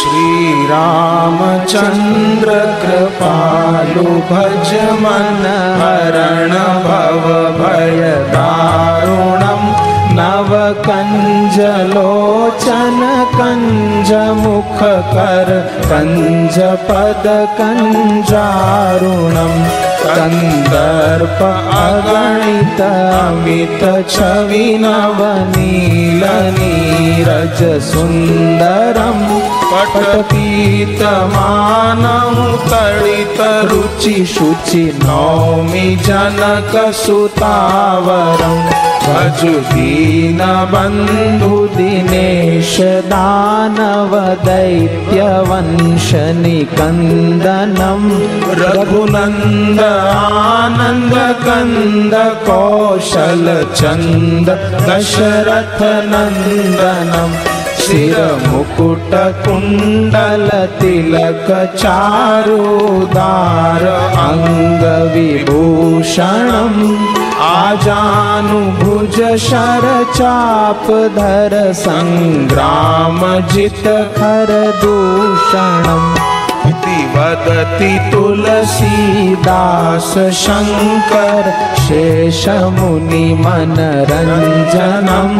श्रीरामचन्द्र कृपालु भज मन हरण भव भय दारुणम् नवकञ्जलोचन कञ्जमुख कर कञ्जपद कञ्जारुणम् कन्दर्प अगणित अमित छवि नवनील नीरज सुन्दरम् पटपीतमानं तडित रुचि शुचि नौमि जनक सुतावरम् भजु दीनबन्धु दिनेश दानव दैत्य वंश निकन्दनम् रघुनन्द आनन्द कन्द कौशल चन्द दशरथ नन्दनम् शिरमुकुट कुण्डल तिलक चारुदार अंग विभूषणम् आजानुभुज शर चाप धर संग्राम जित खर दूषणम् वदति तुलसीदास शंकर शेष मुनि मनरंजनम्